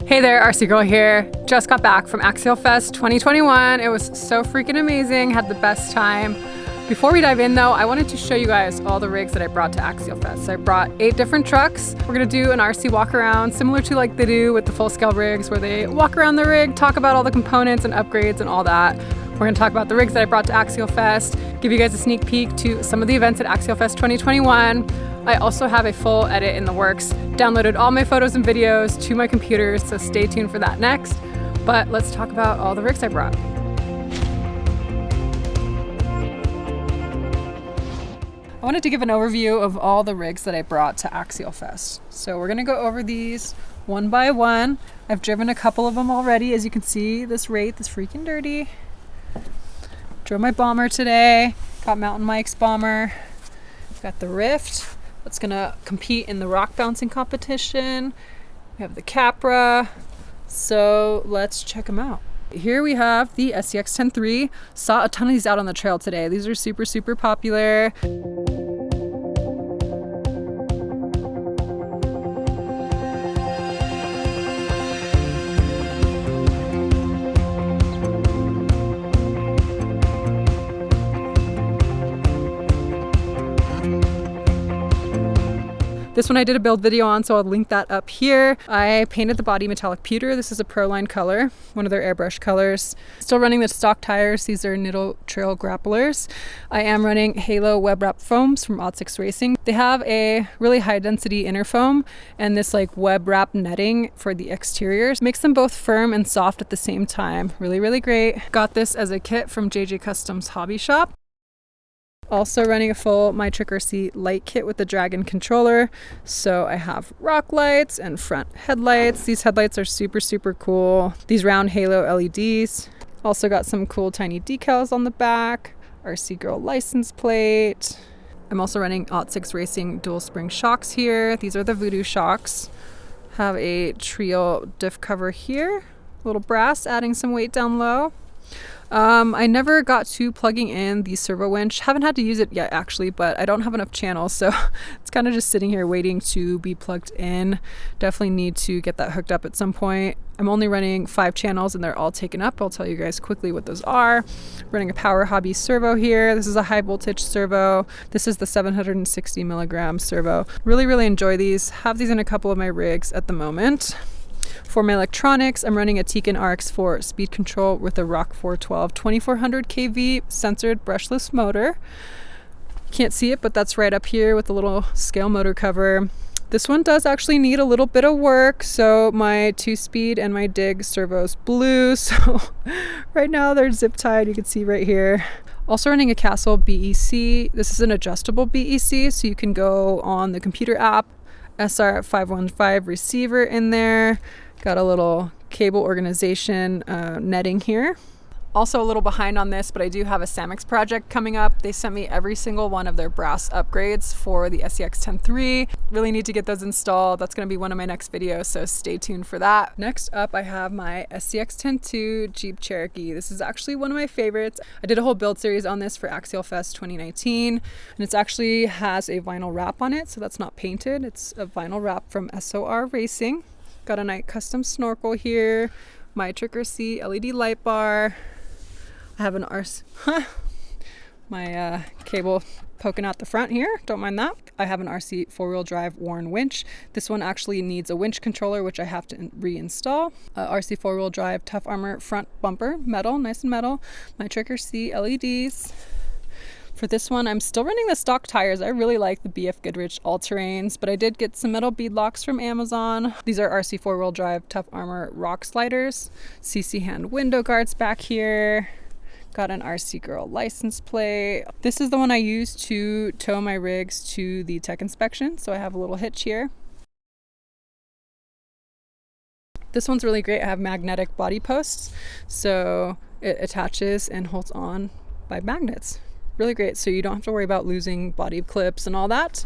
Hey there, RC Girl here. Just got back from Axialfest 2021. It was so freaking amazing, had the best time. Before we dive in though, I wanted to show you guys all the rigs that I brought to Axialfest. I brought 8 different trucks. We're gonna do an RC walk around, similar to like they do with the full scale rigs, where they walk around the rig, talk about all the components and upgrades and all that. We're gonna talk about the rigs that I brought to Axialfest, give you guys a sneak peek to some of the events at Axialfest 2021. I also have a full edit in the works, downloaded all my photos and videos to my computer, so stay tuned for that next. But let's talk about all the rigs I brought. I wanted to give an overview of all the rigs that I brought to Axialfest. So we're gonna go over these one by one. I've driven a couple of them already. As you can see, this Wraith is freaking dirty. Drove my Bomber today, got Mountain Mike's Bomber. Got the Ryft, that's gonna compete in the rock bouncing competition. We have the Capra, so let's check them out. Here we have the SCX10.3. Saw a ton of these out on the trail today. These are super, super popular. This one I did a build video on, so I'll link that up here. I painted the body metallic pewter. This is a Proline color, one of their airbrush colors. Still running the stock tires. These are Niddle Trail Grapplers. I am running Halo web wrap foams from Odd6 Racing. They have a really high density inner foam and this like web wrap netting for the exteriors. Makes them both firm and soft at the same time. Really, really great. Got this as a kit from JJ Customs Hobby Shop. Also running a full My Trick RC light kit with the Dragon controller. So I have rock lights and front headlights. These headlights are super, super cool. These round halo LEDs. Also got some cool tiny decals on the back. RC Girl license plate. I'm also running Odd6 Racing dual spring shocks here. These are the Voodoo shocks. Have a Trio diff cover here. Little brass adding some weight down low. I never got to plugging in the servo winch. Haven't had to use it yet actually, but I don't have enough channels, so it's kind of just sitting here waiting to be plugged in. Definitely need to get that hooked up at some point. I'm only running 5 channels and they're all taken up. I'll tell you guys quickly what those are. Running a Power Hobby servo here. This is a high voltage servo. This is the 760 milligram servo. Really, really enjoy these. Have these in a couple of my rigs at the moment. For my electronics, I'm running a Tekin RX4 speed control with a Rock 412 2400 kV censored brushless motor. Can't see it, but that's right up here with the little scale motor cover. This one does actually need a little bit of work, so my 2-speed and my dig servos blew, so right now they're zip tied, you can see right here. Also running a Castle BEC. This is an adjustable BEC, so you can go on the computer app. SR515 receiver in there. Got a little cable organization netting here. Also a little behind on this, but I do have a Samix project coming up. They sent me every single one of their brass upgrades for the SCX10.3. Really need to get those installed. That's going to be one of my next videos, so stay tuned for that. Next up, I have my SCX10.2 Jeep Cherokee. This is actually one of my favorites. I did a whole build series on this for Axialfest 2019, and it actually has a vinyl wrap on it, so that's not painted. It's a vinyl wrap from SOR Racing. Got a night custom snorkel here. My Trick RC LED light bar. I have an my cable poking out the front here, don't mind that. I have an RC 4-wheel drive Warren winch. This one actually needs a winch controller, which I have to reinstall. RC 4-wheel drive Tough Armor front bumper, metal, nice and metal. My Trick RC LEDs. For this one, I'm still running the stock tires. I really like the BF Goodrich all-terrains, but I did get some metal bead locks from Amazon. These are RC 4-wheel drive Tough Armor rock sliders. CC hand window guards back here. Got an RC Girl license plate. This is the one I use to tow my rigs to the tech inspection, so I have a little hitch here. This one's really great. I have magnetic body posts, so it attaches and holds on by magnets. Really great, so you don't have to worry about losing body clips and all that.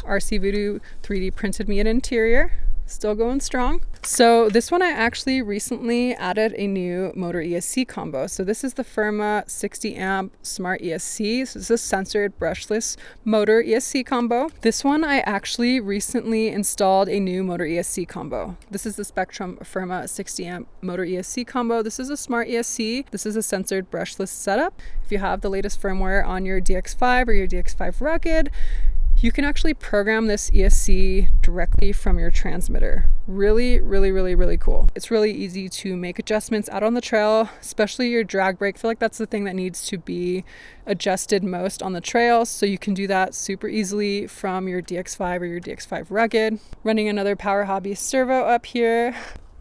RC Voodoo 3D printed me an interior. Still going strong. So this one I actually recently added a new motor ESC combo. So this is the Firma 60 amp Smart ESC. So this is a censored brushless motor ESC combo. This one I actually recently installed a new motor ESC combo. This is the Spectrum Firma 60 amp motor ESC combo. This is a Smart ESC. This is a censored brushless setup. If you have the latest firmware on your DX5 or your DX5 Rugged, you can actually program this ESC directly from your transmitter. Really, really, really, really cool. It's really easy to make adjustments out on the trail, especially your drag brake. I feel like that's the thing that needs to be adjusted most on the trail. So you can do that super easily from your DX5 or your DX5 Rugged. Running another Power Hobby servo up here.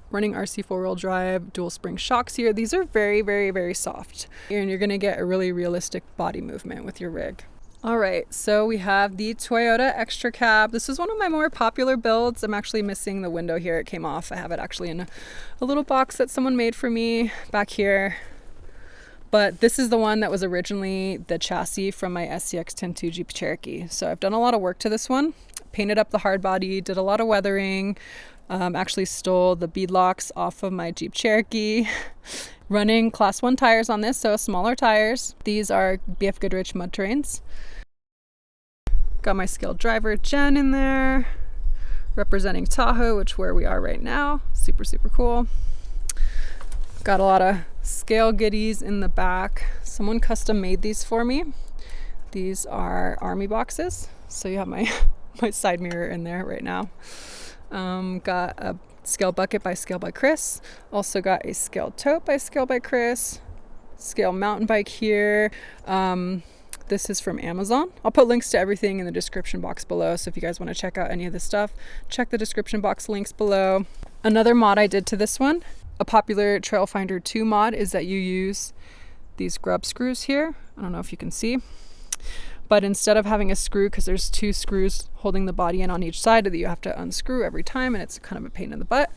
Running RC 4-wheel drive, dual spring shocks here. These are very, very, very soft. And you're gonna get a really realistic body movement with your rig. All right, so we have the Toyota XtraCab. This is one of my more popular builds. I'm actually missing the window here. It came off. I have it actually in a little box that someone made for me back here. But this is the one that was originally the chassis from my SCX10.2 Jeep Cherokee. So I've done a lot of work to this one. Painted up the hard body, did a lot of weathering, actually stole the bead locks off of my Jeep Cherokee. Running class 1 tires on this, so smaller tires. These are BF Goodrich mud terrains. Got my skilled driver Jen in there, representing Tahoe, which where we are right now. Super, super cool. Got a lot of scale goodies in the back. Someone custom made these for me. These are army boxes. So you have my side mirror in there right now. Got a scale bucket by Scale by Chris. Also got a scale tote by Scale by Chris. Scale mountain bike here. This is from Amazon. I'll put links to everything in the description box below. So if you guys want to check out any of this stuff, check the description box links below. Another mod I did to this one, a popular Trail Finder 2 mod, is that you use these grub screws here. I don't know if you can see, but instead of having a screw, because there's 2 screws holding the body in on each side that you have to unscrew every time, and it's kind of a pain in the butt.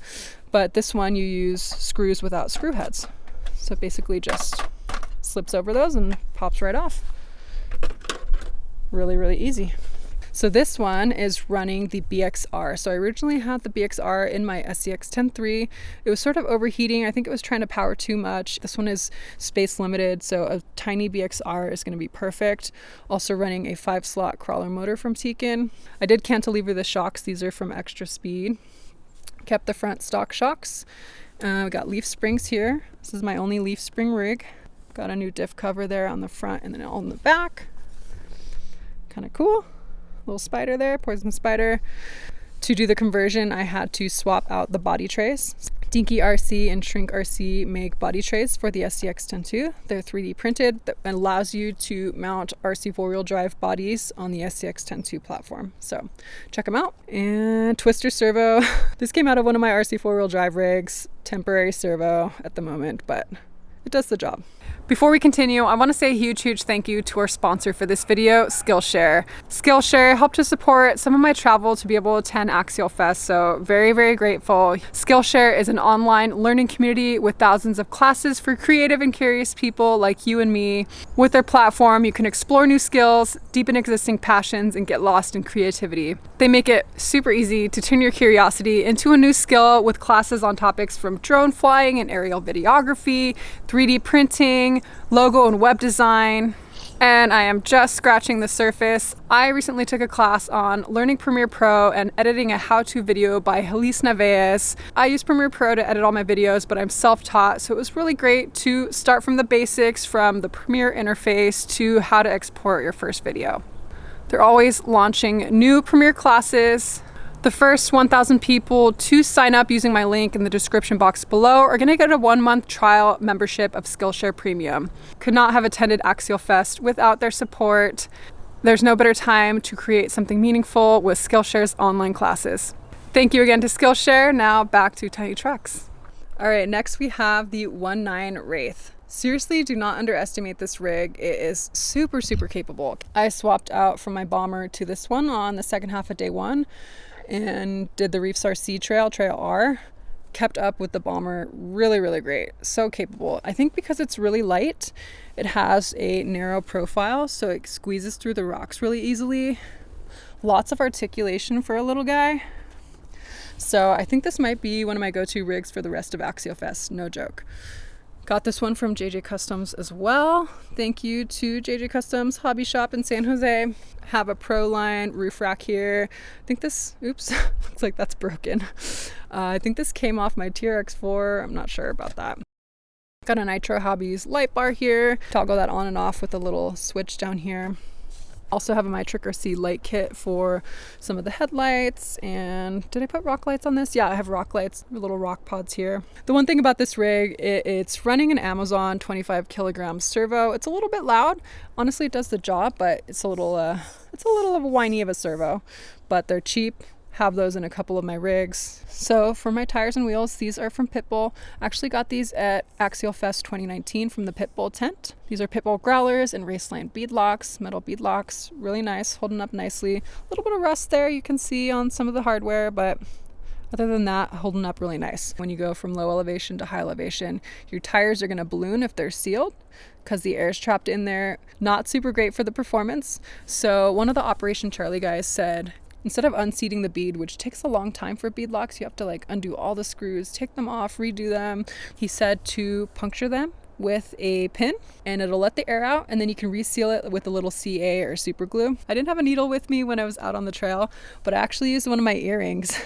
But this one, you use screws without screw heads. So it basically just slips over those and pops right off. Really, really easy. So this one is running the BXR. So I originally had the BXR in my SCX10.3. It was sort of overheating. I think it was trying to power too much. This one is space limited, so a tiny BXR is going to be perfect. Also running a 5-slot crawler motor from Tekin. I did cantilever the shocks. These are from Extra Speed. Kept the front stock shocks. We got leaf springs here. This is my only leaf spring rig. Got a new diff cover there on the front and then all in the back. Kind of cool. Little spider there, poison spider. To do the conversion, I had to swap out the body trays. Dinky RC and Shrink RC make body trays for the SCX10.2. They're 3D printed. That allows you to mount RC 4-wheel drive bodies on the SCX10.2 platform. So check them out. And twister servo. This came out of one of my RC 4-wheel drive rigs. Temporary servo at the moment, but it does the job. Before we continue, I want to say a huge thank you to our sponsor for this video, Skillshare. Skillshare helped to support some of my travel to be able to attend Axialfest, so very grateful. Skillshare is an online learning community with thousands of classes for creative and curious people like you and me. With their platform, you can explore new skills, deepen existing passions, and get lost in creativity. They make it super easy to turn your curiosity into a new skill with classes on topics from drone flying and aerial videography, 3D printing, logo and web design, and I am just scratching the surface. I recently took a class on learning Premiere Pro and editing a how-to video by Helise Neves. I use Premiere Pro to edit all my videos, but I'm self-taught, so it was really great to start from the basics, from the Premiere interface to how to export your first video. They're always launching new Premiere classes. The first 1,000 people to sign up using my link in the description box below are going to get a 1-month trial membership of Skillshare Premium. Could not have attended Axialfest without their support. There's no better time to create something meaningful with Skillshare's online classes. Thank you again to Skillshare. Now back to tiny trucks. All right, next we have the 1.9 Wraith. Seriously, do not underestimate this rig. It is super capable. I swapped out from my Bomber to this one on the second half of day 1. And did the Ryft RC trail R. Kept up with the Bomber really great. So capable. I think because it's really light, it has a narrow profile, so it squeezes through the rocks really easily. Lots of articulation for a little guy. So I think this might be one of my go-to rigs for the rest of Axialfest, no joke. Got this one from JJ Customs as well. Thank you to JJ Customs Hobby Shop in San Jose. Have a Proline roof rack here. I think this, oops, looks like that's broken. I think this came off my TRX4. I'm not sure about that. Got a Nitro Hobbies light bar here. Toggle that on and off with a little switch down here. Also have a My Trick RC light kit for some of the headlights. And did I put rock lights on this? Yeah, I have rock lights, little rock pods here. The one thing about this rig, it's running an Amazon 25 kilogram servo. It's a little bit loud. Honestly, it does the job, but it's a little of a whiny of a servo. But they're cheap. Have those in a couple of my rigs. So for my tires and wheels, these are from Pitbull. Actually got these at Axialfest 2019 from the Pitbull tent. These are Pitbull growlers and Raceland beadlocks, metal beadlocks, really nice, holding up nicely. A little bit of rust there you can see on some of the hardware, but other than that, holding up really nice. When you go from low elevation to high elevation, your tires are gonna balloon if they're sealed because the air is trapped in there. Not super great for the performance. So one of the Operation Charlie guys said, instead of unseating the bead, which takes a long time for bead locks, you have to like undo all the screws, take them off, redo them. He said to puncture them with a pin and it'll let the air out, and then you can reseal it with a little CA or super glue. I didn't have a needle with me when I was out on the trail, but I actually used one of my earrings.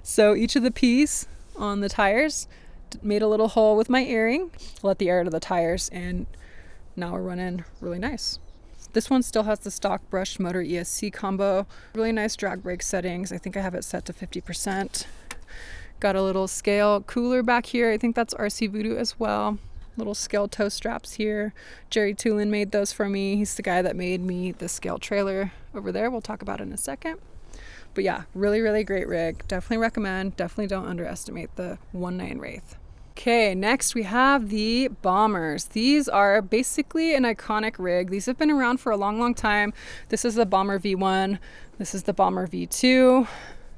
So each of the P's on the tires made a little hole with my earring, let the air out of the tires, and now we're running really nice. This one still has the stock brushed motor ESC combo. Really nice drag brake settings. I think I have it set to 50%. Got a little scale cooler back here. I think that's RC Voodoo as well. Little scale toe straps here. Jerry Tulin made those for me. He's the guy that made me the scale trailer over there. We'll talk about it in a second. But yeah, really, really great rig. Definitely recommend. Definitely don't underestimate the 1.9 Wraith. Okay, next we have the Bombers. These are basically an iconic rig. These have been around for a long, long time. This is the Bomber V1. This is the Bomber V2.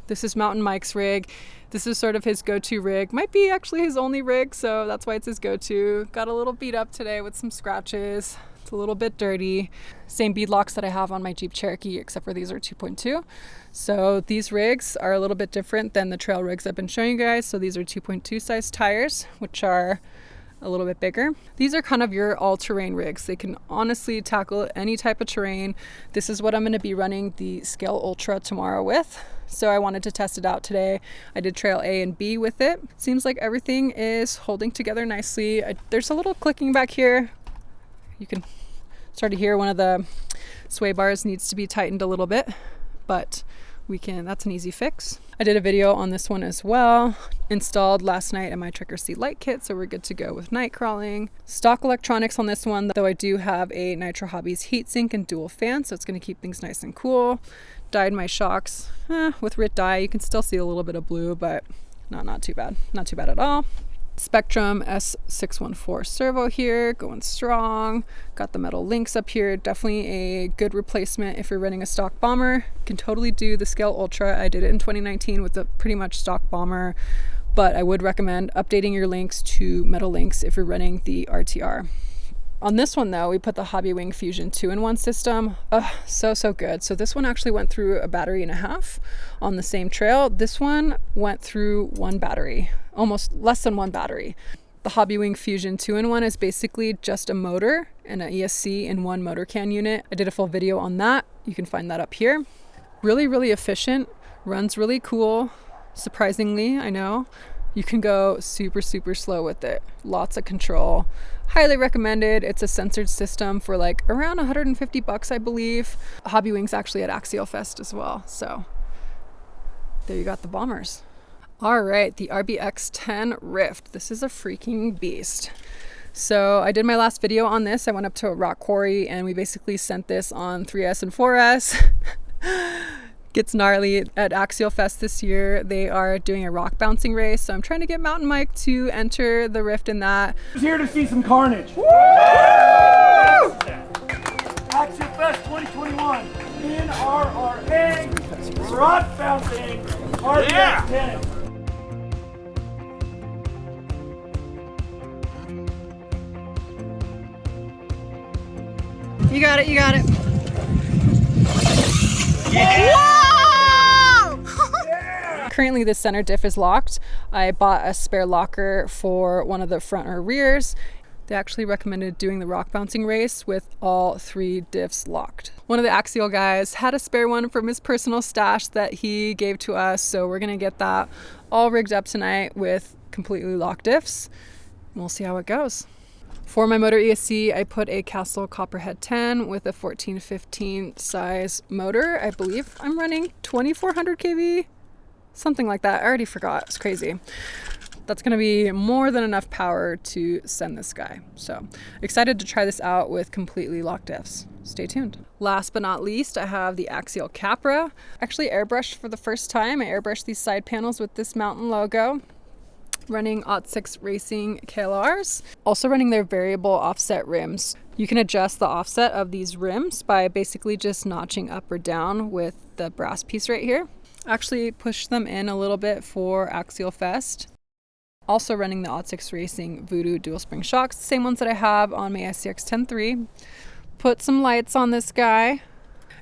This is Mountain Mike's rig. This is sort of his go-to rig. Might be actually his only rig, so that's why it's his go-to. Got a little beat up today with some scratches. It's a little bit dirty. Same beadlocks that I have on my Jeep Cherokee, except for these are 2.2. So these rigs are a little bit different than the trail rigs I've been showing you guys. So these are 2.2 size tires, which are a little bit bigger. These are kind of your all-terrain rigs. They can honestly tackle any type of terrain. This is what I'm going to be running the Scale Ultra tomorrow with. So I wanted to test it out today. I did trail A and B with it. Seems like everything is holding together nicely. There's a little clicking back here. You can start to hear one of the sway bars needs to be tightened a little bit, but that's an easy fix. I did a video on this one as well. Installed last night in my My Trick RC light kit, so we're good to go with night crawling. Stock electronics on this one, though I do have a Nitro Hobbies heatsink and dual fan, so it's going to keep things nice and cool. Dyed my shocks with RIT dye. You can still see a little bit of blue, but not too bad. Not too bad at all. Spectrum S614 servo here, going strong. Got the metal links up here. Definitely a good replacement if you're running a stock Bomber. Can totally do the Scale Ultra. I did it in 2019 with a pretty much stock Bomber, but I would recommend updating your links to metal links if you're running the RTR. On this one though, we put the Hobbywing Fusion 2-in-1 system. So good. So this one actually went through a battery and a half on the same trail. This one went through one battery, almost less than one battery. The Hobbywing Fusion 2-in-1 is basically just a motor and an ESC in one motor can unit. I did a full video on that. You can find that up here. Really, really efficient. Runs really cool. Surprisingly, I know. You can go super, super slow with it. Lots of control. Highly recommended. It's a censored system for like around 150 bucks, I believe. Hobbywing's actually at Axialfest as well. So there you got the Bombers. All right, the RBX10 Ryft. This is a freaking beast. So I did my last video on this. I went up to a rock quarry and we basically sent this on 3S and 4S. Gets gnarly at Axialfest this year. They are doing a rock bouncing race, so I'm trying to get Mountain Mike to enter the Ryft in that. Who's here to see some carnage? Woo! Axialfest 2021 in RR10 rock bouncing RBX10. You got it, you got it. Yeah. Whoa! Yeah. Currently the center diff is locked. I bought a spare locker for one of the front or rears. They actually recommended doing the rock bouncing race with all 3 diffs locked. One of the Axial guys had a spare one from his personal stash that he gave to us, so we're gonna get that all rigged up tonight with completely locked diffs. We'll see how it goes. For my motor ESC, I put a Castle Copperhead 10 with a 14-15 size motor. I believe I'm running 2400 kV, something like that. I already forgot, it's crazy. That's gonna be more than enough power to send this guy. So excited to try this out with completely locked diffs. Stay tuned. Last but not least, I have the Axial Capra. Actually airbrushed for the first time. I airbrushed these side panels with this mountain logo. Running AUT6 Racing KLRs. Also running their variable offset rims. You can adjust the offset of these rims by basically just notching up or down with the brass piece right here. Actually pushed them in a little bit for Axialfest. Also running the AUT6 Racing Voodoo dual spring shocks, the same ones that I have on my SCX10.3. Put some lights on this guy.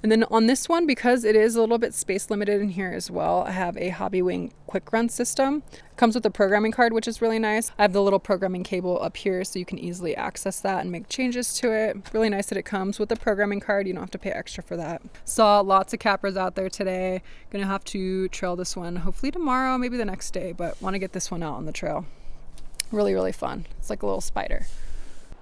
And then on this one, because it is a little bit space limited in here as well, I have a Hobbywing quick run system. It comes with a programming card, which is really nice. I have the little programming cable up here so you can easily access that and make changes to it. Really nice that it comes with a programming card. You don't have to pay extra for that. Saw lots of Capras out there today. Gonna have to trail this one hopefully tomorrow, maybe the next day, but want to get this one out on the trail. Really, really fun. It's like a little spider.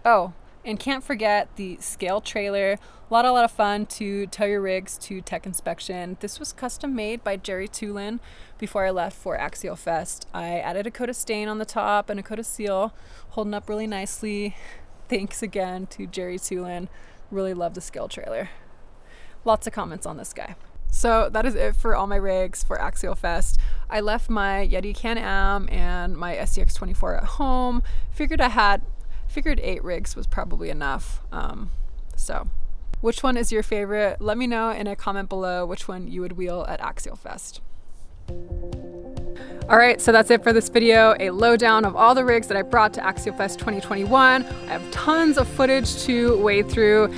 Oh, and can't forget the scale trailer. A lot of fun to tow your rigs to tech inspection. This was custom made by Jerry Tulin before I left for Axialfest. I added a coat of stain on the top and a coat of seal, holding up really nicely. Thanks again to Jerry Tulin. Really love the scale trailer. Lots of comments on this guy. So that is it for all my rigs for Axialfest. I left my Yeti Can-Am and my SCX24 at home. Figured 8 rigs was probably enough. So which one is your favorite? Let me know in a comment below which one you would wheel at Axialfest. All right, so that's it for this video. A lowdown of all the rigs that I brought to Axialfest 2021. I have tons of footage to wade through.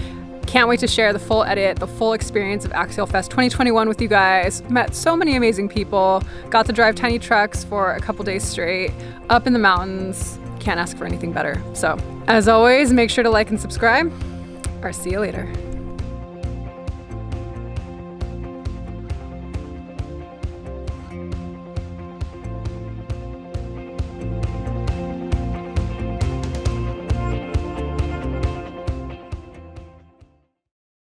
Can't wait to share the full edit, the full experience of Axialfest 2021 with you guys. Met so many amazing people. Got to drive tiny trucks for a couple days straight, up in the mountains. Can't ask for anything better. So as always, make sure to like and subscribe. I'll see you later.